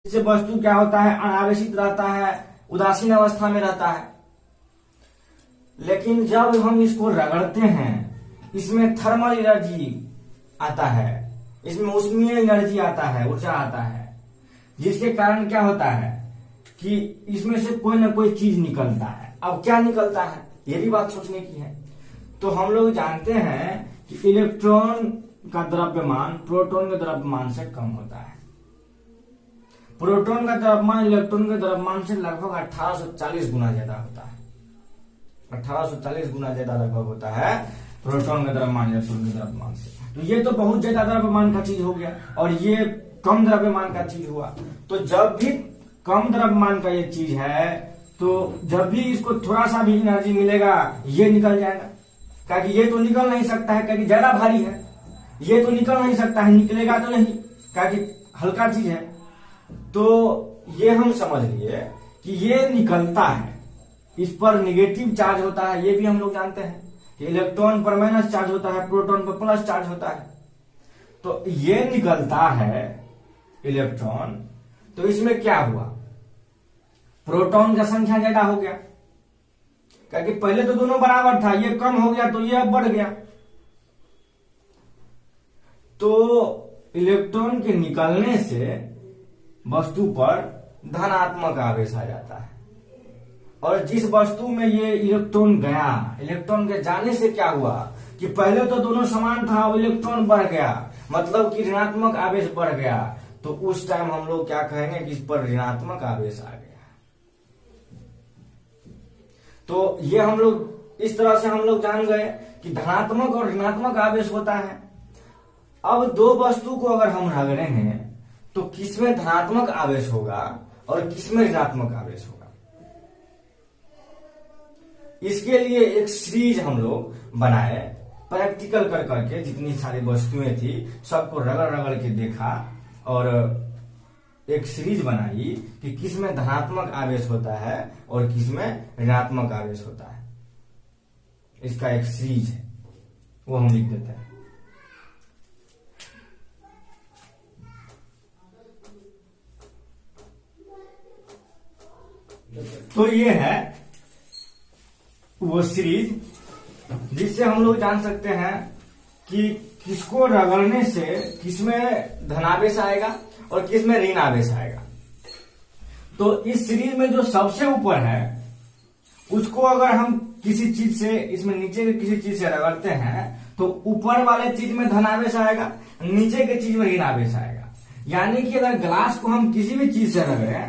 इससे वस्तु क्या होता है, अनावेशित रहता है, उदासीन अवस्था में रहता है। लेकिन जब हम इसको रगड़ते हैं, इसमें थर्मल एनर्जी आता है, इसमें ऊष्मीय एनर्जी आता है, ऊर्जा आता है, जिसके कारण क्या होता है कि इसमें से कोई ना कोई चीज निकलता है। अब क्या निकलता है, ये भी बात सोचने की है। तो हम लोग जानते हैं कि इलेक्ट्रॉन का द्रव्यमान प्रोटॉन के द्रव्यमान से कम होता है। प्रोटॉन का द्रव्यमान इलेक्ट्रॉन के द्रव्यमान से लगभग 1840 गुना ज्यादा होता है। 1840 गुना ज्यादा लगभग होता है प्रोटॉन का द्रव्यमान इलेक्ट्रॉन के द्रव्यमान से। तो ये तो बहुत ज्यादा द्रव्यमान का चीज हो गया, और ये कम द्रव्यमान का चीज हुआ। तो जब भी कम द्रव्यमान का ये चीज है, तो जब भी इसको थोड़ा सा भी एनर्जी मिलेगा, ये निकल जाएगा। क्योंकि ये तो निकल नहीं सकता है, क्योंकि ज्यादा भारी है। ये तो निकल नहीं सकता है, निकलेगा तो नहीं, क्योंकि हल्का चीज है। तो ये हम समझ लिए कि ये निकलता है, इस पर निगेटिव चार्ज होता है। ये भी हम लोग जानते हैं कि इलेक्ट्रॉन पर माइनस चार्ज होता है, प्रोटॉन पर प्लस चार्ज होता है। तो ये निकलता है इलेक्ट्रॉन। तो इसमें क्या हुआ, प्रोटॉन का संख्या ज्यादा हो गया, क्योंकि पहले तो दोनों बराबर था, ये कम हो गया तो ये अब बढ़ गया। तो इलेक्ट्रॉन के निकलने से वस्तु पर धनात्मक आवेश आ जाता है। और जिस वस्तु में ये इलेक्ट्रॉन गया, इलेक्ट्रॉन के जाने से क्या हुआ कि पहले तो दोनों समान था, अब इलेक्ट्रॉन बढ़ गया, मतलब कि ऋणात्मक आवेश बढ़ गया। तो उस टाइम हम लोग क्या कहेंगे कि इस पर ऋणात्मक आवेश आ गया। तो ये हम लोग इस तरह से हम लोग जान गए कि धनात्मक और ऋणात्मक आवेश होता है। अब दो वस्तु को अगर हम रगड़ेंगे तो किसमें धनात्मक आवेश होगा और किसमें ऋणात्मक आवेश होगा, इसके लिए एक सीरीज हम लोग बनाए, प्रैक्टिकल कर करके जितनी सारी वस्तुएं थी सबको रगड़ रगड़ के देखा, और एक सीरीज बनाई कि किसमें धनात्मक आवेश होता है और किसमें ऋणात्मक आवेश होता है। इसका एक सीरीज है, वो हम लिख देते हैं। तो ये है वो सीरीज जिससे हम लोग जान सकते हैं कि किसको रगड़ने से किसमें धनावेश आएगा और किसमें ऋण आवेश आएगा। तो इस सीरीज में जो सबसे ऊपर है उसको अगर हम किसी चीज से, इसमें नीचे के किसी चीज से रगड़ते हैं तो ऊपर वाले चीज में धनावेश आएगा, नीचे के चीज में ऋण आवेश आएगा। यानी कि अगर ग्लास को हम किसी भी चीज से रगड़े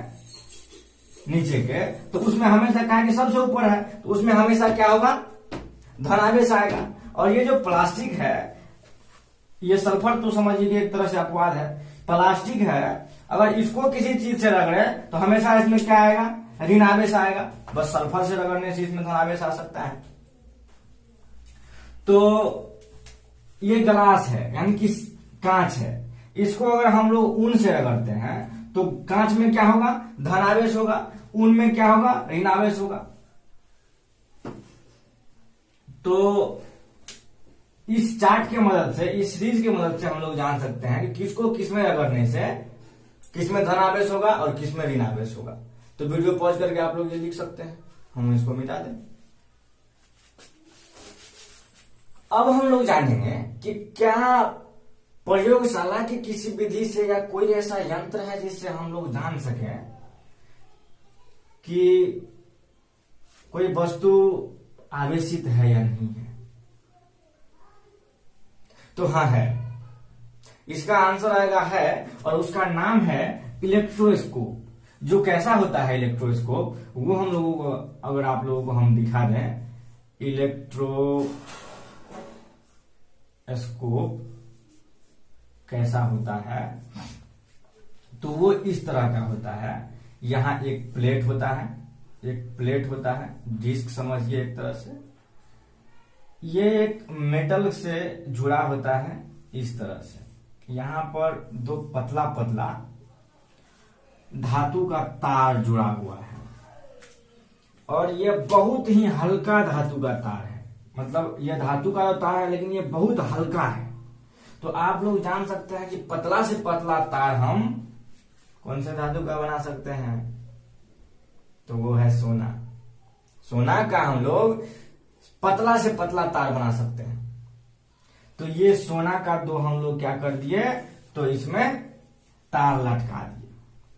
नीचे के, तो उसमें हमेशा क्या है कि सबसे ऊपर है, तो उसमें हमेशा क्या होगा, धनावेश आएगा। और ये जो प्लास्टिक है, ये सल्फर तो समझिए एक तरह से अपवाद है, प्लास्टिक है, अगर इसको किसी चीज से रगड़े तो हमेशा इसमें क्या आएगा, ऋण आवेश आएगा। बस सल्फर से रगड़ने से इसमें धनावेश आ सकता है। तो ये ग्लास है, यानी कि कांच है, इसको अगर हम लोग ऊन से रगड़ते हैं तो कांच में क्या होगा, धनावेश होगा, ऊन में क्या होगा, ऋण आवेश होगा। तो इस चार्ट की मदद से, इस सीरीज की मदद से हम लोग जान सकते हैं कि किसको किसमें रगड़ने से किसमें धनावेश होगा और किसमें ऋण आवेश होगा। तो वीडियो पॉज करके आप लोग ये लिख सकते हैं, हम इसको मिटा दें। अब हम लोग जानेंगे कि क्या प्रयोगशाला की किसी विधि से या कोई ऐसा यंत्र है जिससे हम लोग जान सकें कि कोई वस्तु आवेशित है या नहीं है। तो हाँ है, इसका आंसर आएगा है, और उसका नाम है इलेक्ट्रोस्कोप। जो कैसा होता है इलेक्ट्रोस्कोप, वो हम लोगों को, अगर आप लोगों को हम दिखा दें, इलेक्ट्रोस्कोप कैसा होता है, तो वो इस तरह का होता है। यहां एक प्लेट होता है, एक प्लेट होता है, डिस्क समझिए एक तरह से। ये एक मेटल से जुड़ा होता है इस तरह से। यहां पर दो पतला पतला धातु का तार जुड़ा हुआ है, और ये बहुत ही हल्का धातु का तार है। मतलब ये धातु का तार है लेकिन ये बहुत हल्का है। तो आप लोग जान सकते हैं कि पतला से पतला तार हम कौन से धातु का बना सकते हैं? तो वो है सोना। सोना का हम लोग पतला से पतला तार बना सकते हैं। तो ये सोना का दो हम लोग क्या कर दिए, तो इसमें तार लटका दिए,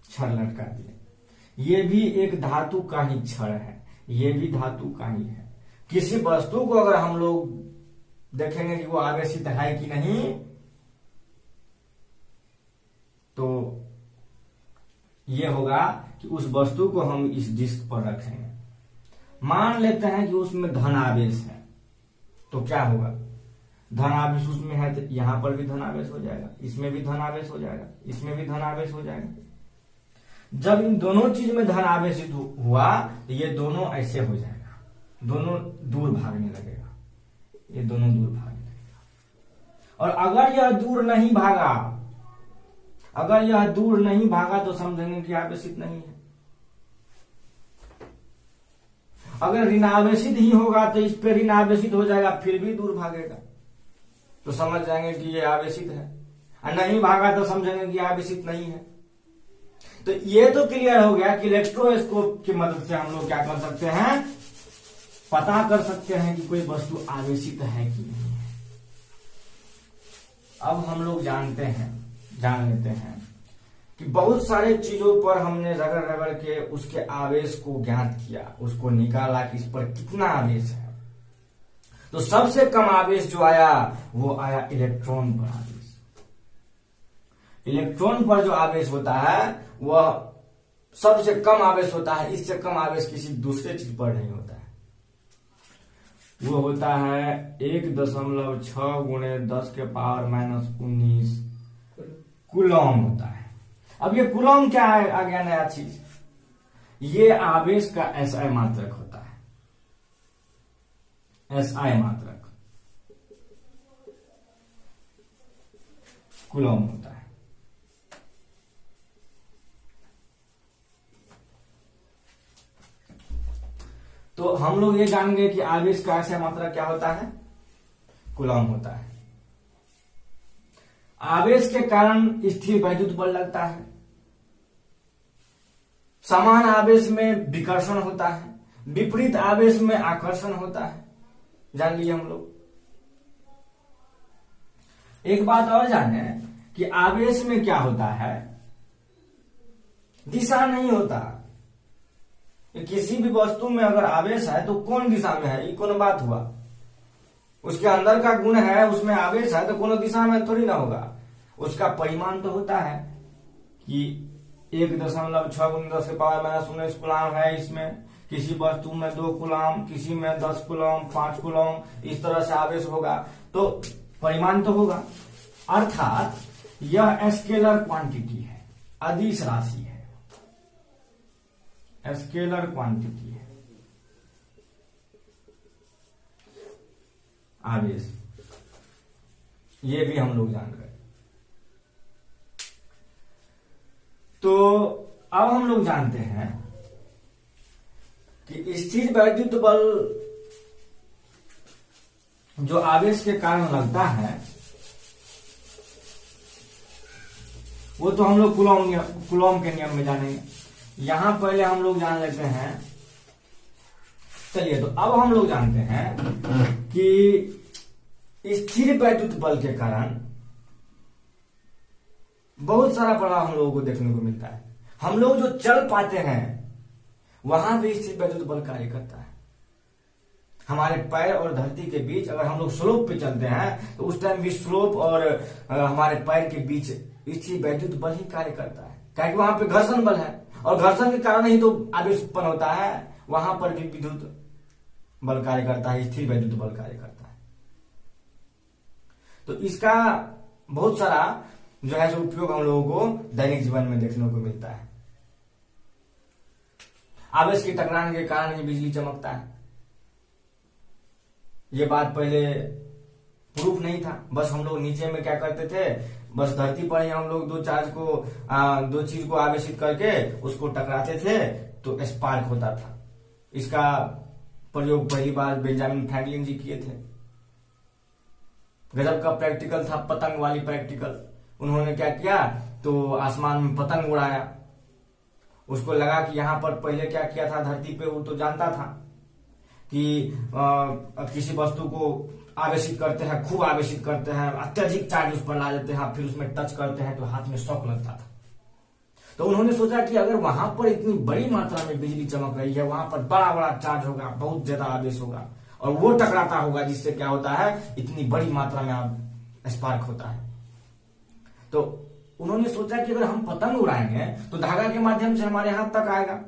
छड़ लटका दिए। ये भी एक धातु का ही छड़ है, ये भी धातु का ही है। किसी वस्तु को अगर हम लोग देखेंगे कि वो आवेशित है कि नहीं, तो ये होगा कि उस वस्तु को हम इस डिस्क पर रखेंगे। मान लेते हैं कि उसमें धनावेश है, तो क्या होगा, धनावेश उसमें है तो यहां पर भी धनावेश हो जाएगा, इसमें भी धनावेश हो जाएगा, इसमें भी धनावेश हो जाएगा। जब इन दोनों चीज में धन आवेशित हुआ तो ये दोनों ऐसे हो जाएगा, दोनों दूर भागने लगेगा, ये दोनों दूर भागने लगेगा। और अगर यह दूर नहीं भागा, अगर यह दूर नहीं भागा तो समझेंगे कि आवेशित नहीं है। अगर ऋणावेशित ही होगा तो इस पे ऋणावेशित हो जाएगा, फिर भी दूर भागेगा, तो समझ जाएंगे कि ये आवेशित है। और नहीं भागा तो समझेंगे कि आवेशित नहीं है। तो ये तो क्लियर हो गया कि इलेक्ट्रोस्कोप की मदद से हम लोग क्या कर सकते हैं, पता कर सकते हैं कि कोई वस्तु आवेशित है कि नहीं है। अब हम लोग जान लेते हैं कि बहुत सारे चीजों पर हमने रगड़ रगड़ के उसके आवेश को ज्ञात किया, उसको निकाला कि इस पर कितना आवेश है। तो सबसे कम आवेश जो आया वो आया इलेक्ट्रॉन पर आवेश। इलेक्ट्रॉन पर जो आवेश होता है वह सबसे कम आवेश होता है, इससे कम आवेश किसी दूसरे चीज पर नहीं होता है। वो होता है 1.6 गुणे 10 के पावर -19 कूलॉम होता है। अब ये कूलॉम क्या है, आ गया नया चीज, ये आवेश का एसआई मात्रक होता है, एसआई मात्रक कूलॉम होता है। तो हम लोग ये जान गए कि आवेश का एसआई मात्रक क्या होता है, कूलॉम होता है। आवेश के कारण स्थिर वैद्युत बल लगता है। समान आवेश में विकर्षण होता है, विपरीत आवेश में आकर्षण होता है। जान लिए हम लोग। एक बात और जाने कि आवेश में क्या होता है, दिशा नहीं होता। किसी भी वस्तु में अगर आवेश है तो कौन दिशा में है, ये कौन बात हुआ। उसके अंदर का गुण है, उसमें आवेश है तो कोनो दिशा में थोड़ी ना होगा। उसका परिमाण तो होता है कि 1.6 गुणे 10 के पावर -19 कूलॉम है इसमें, किसी वस्तु में 2 कूलॉम, किसी में 10 कूलॉम, 5 कूलॉम, इस तरह से आवेश होगा, तो परिमाण तो होगा। अर्थात यह स्केलर क्वांटिटी है, अदिश राशि है, स्केलर क्वांटिटी है आवेश। ये भी हम लोग जान गए। तो अब हम लोग जानते हैं कि स्थिर वैद्युत बल जो आवेश के कारण लगता है वो तो हम लोग कूलॉम के नियम में जानेंगे। यहां पहले हम लोग जान लेते हैं। चलिए, तो अब हम लोग जानते हैं कि स्थिर वैद्युत बल के कारण बहुत सारा प्रभाव हम लोगों को देखने को मिलता है। हम लोग जो चल पाते हैं वहां भी स्थिर वैद्युत बल कार्य करता है। हमारे पैर और धरती के बीच अगर हम लोग स्लोप पे चलते हैं तो उस टाइम भी स्लोप और हमारे पैर के बीच स्थिर वैद्युत बल ही कार्य करता है, क्योंकि वहां पे घर्षण बल है और घर्षण के कारण ही तो आवेश उत्पन्न होता है। वहां पर भी विद्युत बल कार्य करता है, स्थिर वैद्युत बल कार्य करता है। तो इसका बहुत सारा जो है सो उपयोग हम लोगों को दैनिक जीवन में देखने को मिलता है। आवेश के टकराने के कारण ही बिजली चमकता है। ये बात पहले प्रूफ नहीं था, बस हम लोग नीचे में क्या करते थे, बस धरती पर ही हम लोग दो चीज को आवेशित करके उसको टकराते थे तो स्पार्क होता था। इसका प्रयोग पहली बार बेंजामिन फ्रैंकलिन जी किए थे। गजब का प्रैक्टिकल था, पतंग वाली प्रैक्टिकल। उन्होंने क्या किया, तो आसमान में पतंग उड़ाया उसको लगा कि यहाँ पर पहले क्या किया था धरती पे, वो तो जानता था कि किसी वस्तु को आवेशित करते हैं, खूब आवेशित करते हैं, अत्यधिक चार्ज उस पर ला देते हैं, फिर उसमें टच करते हैं तो हाथ में शॉक लगता था। तो उन्होंने सोचा कि अगर वहां पर इतनी बड़ी मात्रा में बिजली चमक रही है, वहां पर बड़ा बड़ा चार्ज होगा, बहुत ज्यादा आवेश होगा और वो टकराता होगा, जिससे क्या होता है इतनी बड़ी मात्रा में स्पार्क होता है। तो उन्होंने सोचा कि अगर हम पतंग उड़ाएंगे तो धागा के माध्यम से हमारे हाथ तक आएगा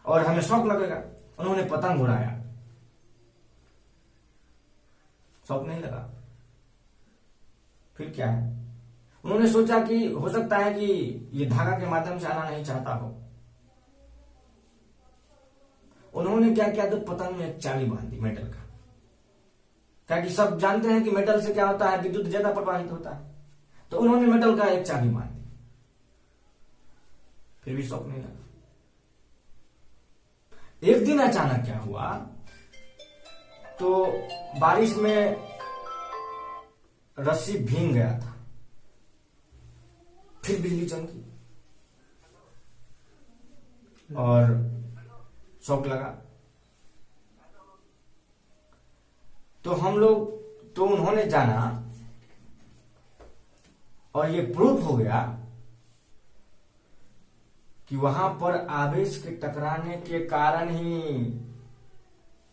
और हमें शॉक लगेगा। उन्होंने पतंग उड़ाया, शॉक नहीं लगा। फिर क्या है, उन्होंने सोचा कि हो सकता है कि ये धागा के माध्यम से आना नहीं चाहता हो। उन्होंने क्या किया, तो पतंग में एक चाबी बांध दी मेटल का, क्या कि सब जानते हैं कि मेटल से क्या होता है, विद्युत ज्यादा प्रवाहित होता है। तो उन्होंने मेटल का एक चाबी बांध दी, फिर भी शॉक नहीं लगा। एक दिन अचानक क्या हुआ, तो बारिश में रस्सी भीग गया था, फिर बिजली चमकी और शॉक लगा। तो हम लोग, तो उन्होंने जाना और ये प्रूफ हो गया कि वहां पर आवेश के टकराने के कारण ही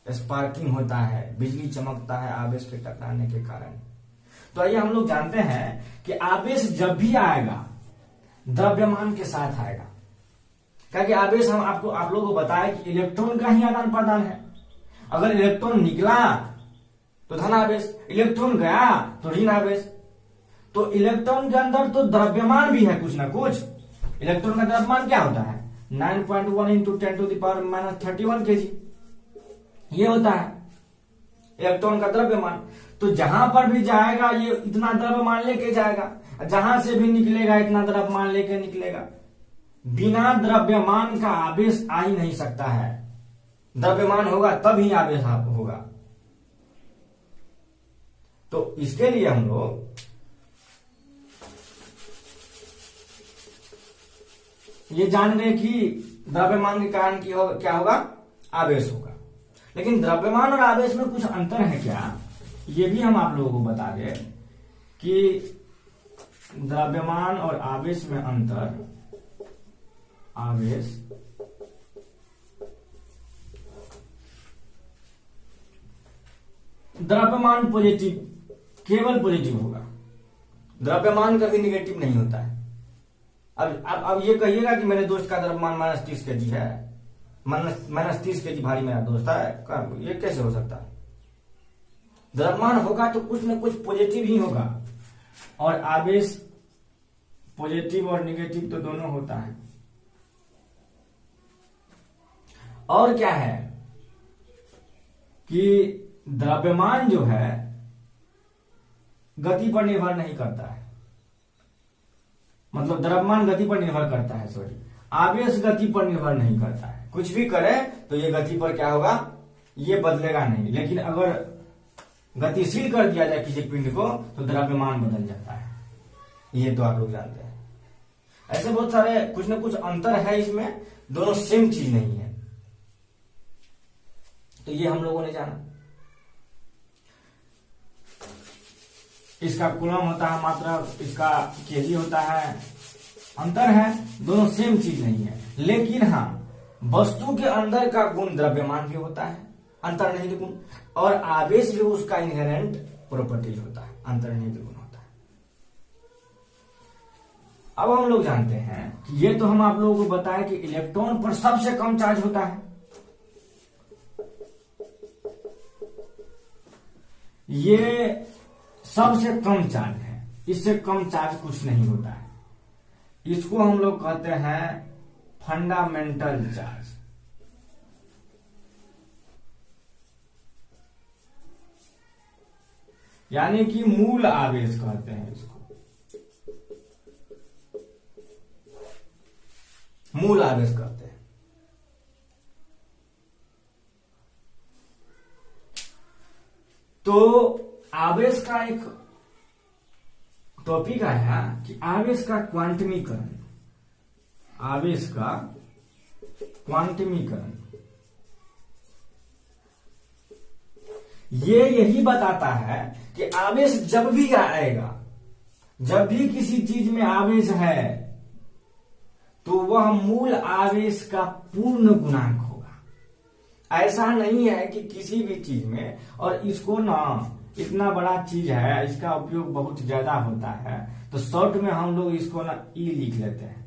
स्पार्किंग होता है, बिजली चमकता है आवेश के टकराने के कारण। तो आइए हम लोग जानते हैं कि आवेश जब भी आएगा द्रव्यमान के साथ आएगा, क्योंकि आवेश हम आप लोगों को बताया कि इलेक्ट्रॉन का ही आदान प्रदान है। अगर इलेक्ट्रॉन निकला तो धन आवेश, इलेक्ट्रॉन गया तो ऋण आवेश। तो इलेक्ट्रॉन के अंदर तो द्रव्यमान भी है कुछ ना कुछ। इलेक्ट्रॉन का द्रव्यमान क्या होता है, 9.1 इंटू 10⁻³ kg, ये होता है इलेक्ट्रॉन का द्रव्यमान। तो जहां पर भी जाएगा ये इतना द्रव्यमान लेके जाएगा, जहां से भी निकलेगा इतना द्रव्यमान लेके निकलेगा। बिना द्रव्यमान का आवेश आ ही नहीं सकता है, द्रव्यमान होगा तब ही आवेश होगा। तो इसके लिए हम लोग ये जान रहे कि द्रव्यमान के कारण क्या होगा, आवेश होगा। लेकिन द्रव्यमान और आवेश में कुछ अंतर है क्या, ये भी हम आप लोगों को बता दें कि द्रव्यमान और आवेश में अंतर। आवेश द्रव्यमान पॉजिटिव, केवल पॉजिटिव होगा, द्रव्यमान कभी निगेटिव नहीं होता है। अब ये कहिएगा कि मेरे दोस्त का द्रव्यमान -30 kg है, -30 kg भारी मेरा दोस्त है, ये कैसे हो सकता है? द्रव्यमान होगा तो कुछ न कुछ पॉजिटिव ही होगा, और आवेश पॉजिटिव और निगेटिव तो दोनों होता है। और क्या है कि द्रव्यमान जो है गति पर निर्भर नहीं करता है, मतलब द्रव्यमान गति पर निर्भर करता है, सॉरी, आवेश गति पर निर्भर नहीं करता है। कुछ भी करे तो ये गति पर क्या होगा, ये बदलेगा नहीं। लेकिन अगर गतिशील कर दिया जाए किसी पिंड को तो द्रव्यमान बदल जाता है, ये तो आप लोग जानते हैं। ऐसे बहुत सारे कुछ न कुछ अंतर है इसमें, दोनों सेम चीज नहीं है। तो ये हम लोगों ने जाना। इसका कूलम होता है मात्रा, इसका केजी होता है, अंतर है, दोनों सेम चीज नहीं है। लेकिन हाँ, वस्तु के अंदर का गुण द्रव्यमान भी होता है, अंतर्निहित गुण, और आवेश भी उसका इनहेरेंट प्रॉपर्टीज होता है, अंतर्निहित गुण होता है। अब हम लोग जानते हैं कि ये तो हम आप लोगों को बताया कि इलेक्ट्रॉन पर सबसे कम चार्ज होता है। ये सबसे कम चार्ज है, इससे कम चार्ज कुछ नहीं होता है। इसको हम लोग कहते हैं फंडामेंटल चार्ज। यानी कि मूल आवेश कहते हैं इसको, मूल आवेश कहते हैं। तो आवेश का एक टॉपिक आया कि आवेश का क्वांटमीकरण। आवेश का क्वांटमीकरण ये यही बताता है कि आवेश जब भी आएगा, जब भी किसी चीज में आवेश है तो वह मूल आवेश का पूर्ण गुणांक होगा। ऐसा नहीं है कि किसी भी चीज में, और इसको ना इतना बड़ा चीज है, इसका उपयोग बहुत ज्यादा होता है, तो शॉर्ट में हम लोग इसको ना ई लिख लेते हैं।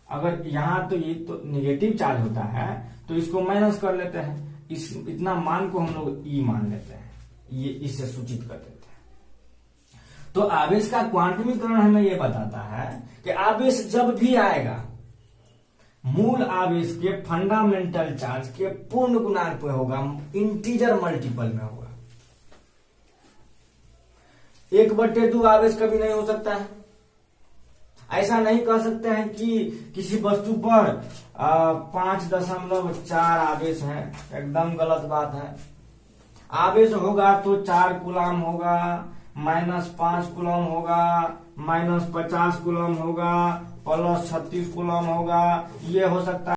अगर यहां तो ये तो निगेटिव चार्ज होता है तो इसको माइनस कर लेते हैं, इस इतना मान को हम लोग ई मान लेते हैं, ये इससे सूचित कर देते हैं। तो आवेश का क्वांटमीकरण हमें ये बताता है कि आवेश जब भी आएगा मूल आवेश के फंडामेंटल चार्ज के पूर्ण गुणांक पे होगा, इंटीजर मल्टीपल में होगा। 1/2 आवेश कभी नहीं हो सकता है। ऐसा नहीं कह सकते हैं कि किसी वस्तु पर 5.4 आवेश है, एकदम गलत बात है। आवेश होगा तो 4 कूलम होगा, -5 कूलम होगा, -50 कूलम होगा, +36 कूलम होगा, ये हो सकता है।